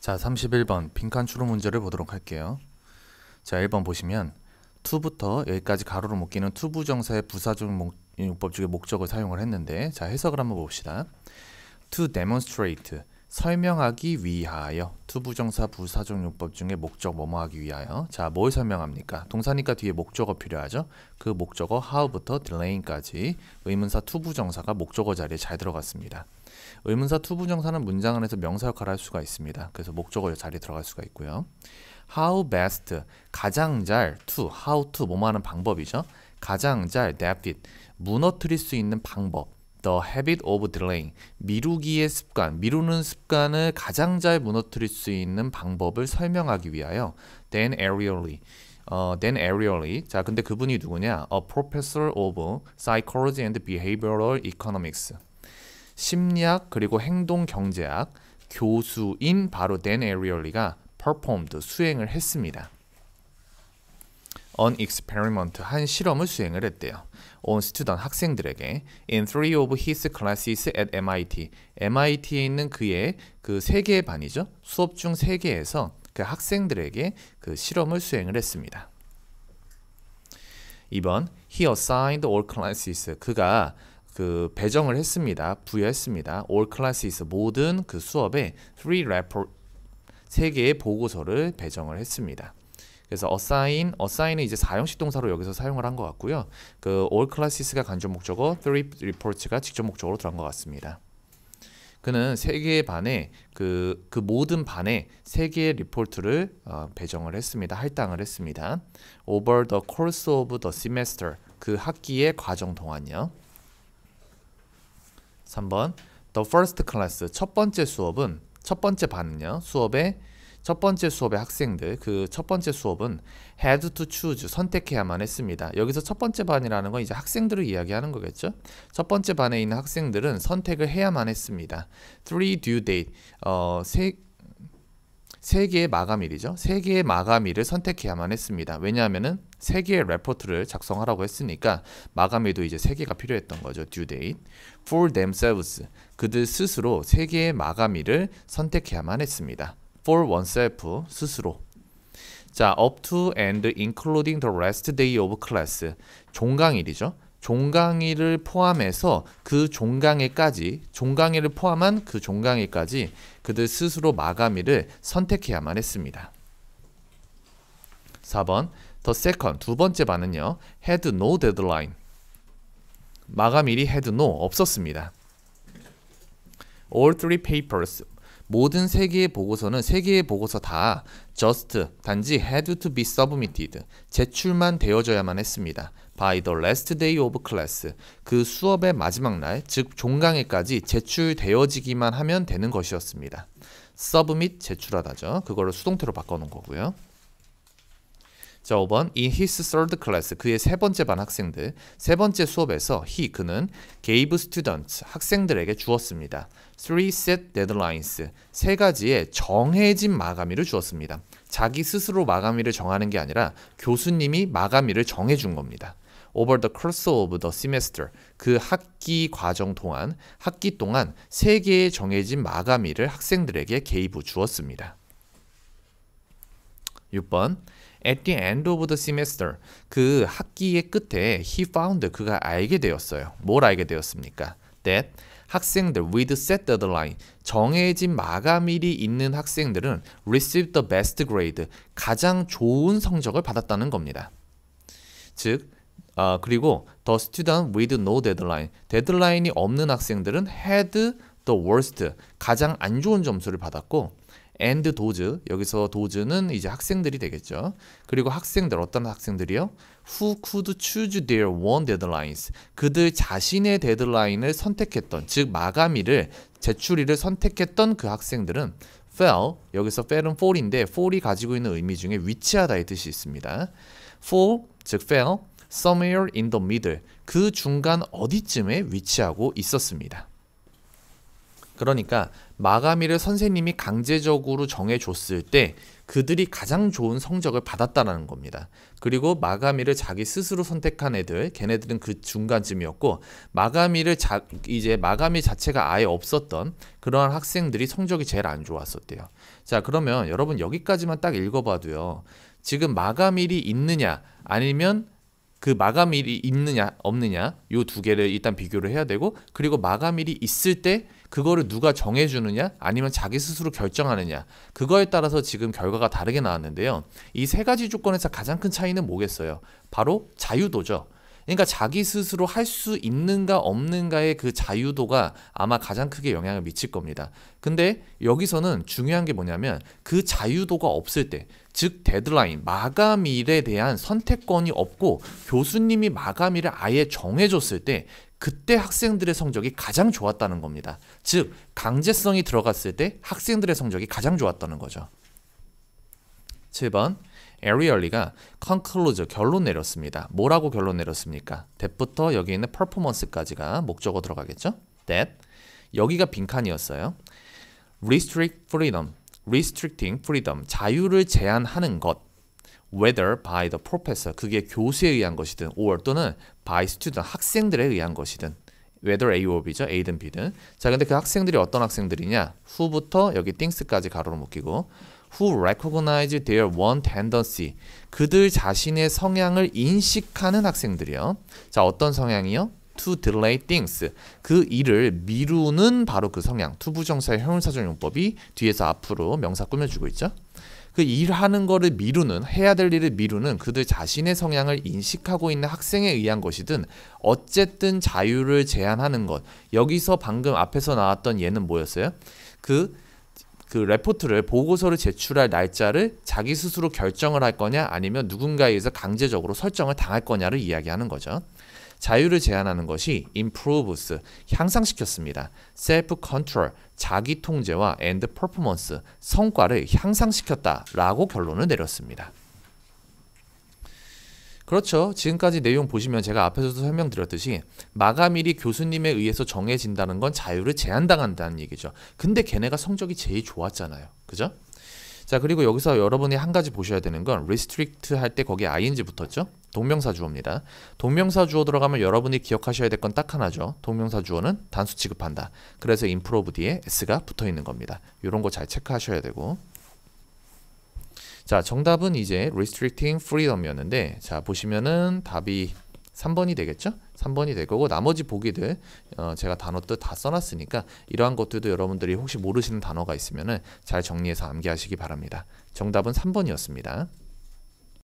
자, 31번 빈칸 추론 문제를 보도록 할게요. 자, 1번 보시면 to부터 여기까지 가로로 묶이는 to 부정사의 부사적 용법 중에 목적을 사용을 했는데, 자, 해석을 한번 봅시다. to demonstrate, 설명하기 위하여. to 부정사 부사적 용법 중에 목적 뭐뭐 하기 위하여. 자, 뭘 설명합니까? 동사니까 뒤에 목적어 필요하죠. 그 목적어 how부터 delaying까지 의문사 to 부정사가 목적어 자리에 잘 들어갔습니다. 의문사 to 부정사는 문장 안에서 명사 역할을 할 수가 있습니다. 그래서 목적어 자리에 들어갈 수가 있고요. how best, 가장 잘. to, how to, 뭐뭐 하는 방법이죠. 가장 잘, defeat, 무너뜨릴 수 있는 방법. the habit of delaying, 미루기의 습관, 미루는 습관을 가장 잘 무너뜨릴 수 있는 방법을 설명하기 위하여 Dan Ariely, 자, 근데 그분이 누구냐? A professor of psychology and behavioral economics, 심리학 그리고 행동 경제학 교수인 바로 Dan Ariely가 performed, 수행을 했습니다. An experiment, 한 실험을 수행을 했대요. On student, 학생들에게 in 3 of his classes at MIT, MIT에 있는 그의 그 3개의 반이죠. 수업 중 3개에서 그 학생들에게 그 실험을 수행을 했습니다. 2번, he assigned all classes, 그가 그 배정을 했습니다. 부여했습니다. all classes, 모든 그 수업에 3개의 보고서를 배정을 했습니다. 그래서 assign은 이제 사형식 동사로 여기서 사용을 한 것 같고요. 그 all classes가 간접 목적어, 3 reports가 직접 목적어로 들어간 것 같습니다. 그는 3개의 반에 그 모든 반에 3개의 리포트를 배정을 했습니다. 할당을 했습니다. Over the course of the semester, 그 학기의 과정 동안요. 3번, the first class, 첫 번째 번째 반은요. 첫 번째 수업의 학생들, 그 첫 번째 수업은 had to choose, 선택해야만 했습니다. 여기서 첫 번째 반이라는 건 이제 학생들을 이야기하는 거겠죠. 첫 번째 반에 있는 학생들은 선택을 해야만 했습니다. 3 due date, 세 개의 마감일이죠. 3개의 마감일을 선택해야만 했습니다. 왜냐하면은 3개의 레포트를 작성하라고 했으니까 마감일도 이제 3개가 필요했던 거죠. due date. For themselves, 그들 스스로 3개의 마감일을 선택해야만 했습니다. For oneself, 스스로. 자, up to and including the last day of class, 종강일이죠. 종강일을 포함해서 그 종강일을 포함한 그 종강일까지 그들 스스로 마감일을 선택해야만 했습니다. 4번, the second, 두 번째 반은요. had no deadline, 마감일이 had no, 없었습니다. All three papers, 모든 3개의 보고서는 3개의 보고서 다 just, 단지 had to be submitted, 제출만 되어져야만 했습니다. by the last day of class, 그 수업의 마지막 날, 즉 종강일까지 제출되어지기만 하면 되는 것이었습니다. submit, 제출하다죠. 그거를 수동태로 바꿔놓은 거고요. 자, 5번, in his third class, 그의 3번째 반 학생들, 3번째 수업에서 그는 gave students, 학생들에게 주었습니다. 3 set deadlines, 3가지의 정해진 마감일을 주었습니다. 자기 스스로 마감일을 정하는 게 아니라 교수님이 마감일을 정해준 겁니다. Over the course of the semester, 그 학기 동안 3개의 정해진 마감일을 학생들에게 gave, 주었습니다. 6번, At the end of the semester, 그 학기의 끝에 he found, 그가 알게 되었어요. 뭘 알게 되었습니까? That 학생들 with set deadline, 정해진 마감일이 있는 학생들은 received the best grade, 가장 좋은 성적을 받았다는 겁니다. 즉, 그리고 the student with no deadline, 데드라인이 없는 학생들은 had the worst, 가장 안 좋은 점수를 받았고, and those, 여기서 those는 이제 학생들이 되겠죠. 그리고 어떤 학생들이요? Who could choose their own deadlines, 그들 자신의 데드라인을 선택했던, 즉 마감일을, 제출일을 선택했던 그 학생들은 fell, 여기서 fell은 fall인데 fall이 가지고 있는 의미 중에 위치하다의 뜻이 있습니다. fall, 즉 fell, somewhere in the middle, 그 중간 어디쯤에 위치하고 있었습니다. 그러니까 마감일을 선생님이 강제적으로 정해줬을 때 그들이 가장 좋은 성적을 받았다는 겁니다. 그리고 마감일을 자기 스스로 선택한 애들, 걔네들은 그 중간쯤이었고 이제 마감일 자체가 아예 없었던 그러한 학생들이 성적이 제일 안 좋았었대요. 자, 그러면 여러분 여기까지만 딱 읽어봐도요. 지금 마감일이 있느냐 아니면 그 마감일이 있느냐 없느냐 요 두 개를 일단 비교를 해야 되고, 그리고 마감일이 있을 때 그거를 누가 정해주느냐 아니면 자기 스스로 결정하느냐, 그거에 따라서 지금 결과가 다르게 나왔는데요. 이 세 가지 조건에서 가장 큰 차이는 뭐겠어요? 바로 자유도죠. 그러니까 자기 스스로 할 수 있는가 없는가의 그 자유도가 아마 가장 크게 영향을 미칠 겁니다. 근데 여기서는 중요한 게 뭐냐면 그 자유도가 없을 때, 즉 데드라인, 마감일에 대한 선택권이 없고 교수님이 마감일을 아예 정해줬을 때 그때 학생들의 성적이 가장 좋았다는 겁니다. 즉 강제성이 들어갔을 때 학생들의 성적이 가장 좋았다는 거죠. 7번 에리얼리가 conclude 결론 내렸습니다. 뭐라고 결론 내렸습니까? that부터 여기 있는 performance까지가 목적어 들어가겠죠? that 여기가 빈칸이었어요. restricting freedom 자유를 제한하는 것, whether by the professor 그게 교수에 의한 것이든 or 또는 by student 학생들에 의한 것이든, whether A or B죠. A든 B든. 자, 근데 그 학생들이 어떤 학생들이냐? who부터 여기 things까지 가로로 묶이고 who recognize their one tendency 그들 자신의 성향을 인식하는 학생들이요. 자, 어떤 성향이요? to delay things 그 일을 미루는 바로 그 성향. 투부정사의 형용사전용법이 뒤에서 앞으로 명사 꾸며주고 있죠. 그 일하는 거를 미루는, 해야 될 일을 미루는 그들 자신의 성향을 인식하고 있는 학생에 의한 것이든 어쨌든 자유를 제한하는 것. 여기서 방금 앞에서 나왔던 얘는 뭐였어요? 그 레포트를, 보고서를 제출할 날짜를 자기 스스로 결정을 할 거냐 아니면 누군가에 의해서 강제적으로 설정을 당할 거냐를 이야기하는 거죠. 자유를 제한하는 것이 improves, 향상시켰습니다. self-control, 자기 통제와 and performance, 성과를 향상시켰다라고 결론을 내렸습니다. 그렇죠. 지금까지 내용 보시면 제가 앞에서도 설명드렸듯이 마감일이 교수님에 의해서 정해진다는 건 자유를 제한당한다는 얘기죠. 근데 걔네가 성적이 제일 좋았잖아요. 그죠? 자, 그리고 여기서 여러분이 한 가지 보셔야 되는 건 restrict 할 때 거기에 ing 붙었죠? 동명사 주어입니다. 동명사 주어 들어가면 여러분이 기억하셔야 될 건 딱 하나죠. 동명사 주어는 단수 취급한다. 그래서 improve 뒤에 s가 붙어 있는 겁니다. 이런 거 잘 체크하셔야 되고. 자, 정답은 이제 restricting freedom이었는데, 자, 보시면은 답이 3번이 되겠죠? 3번이 될 거고, 나머지 보기들 제가 단어 뜻 다 써놨으니까 이러한 것들도 여러분들이 혹시 모르시는 단어가 있으면은 잘 정리해서 암기하시기 바랍니다. 정답은 3번이었습니다.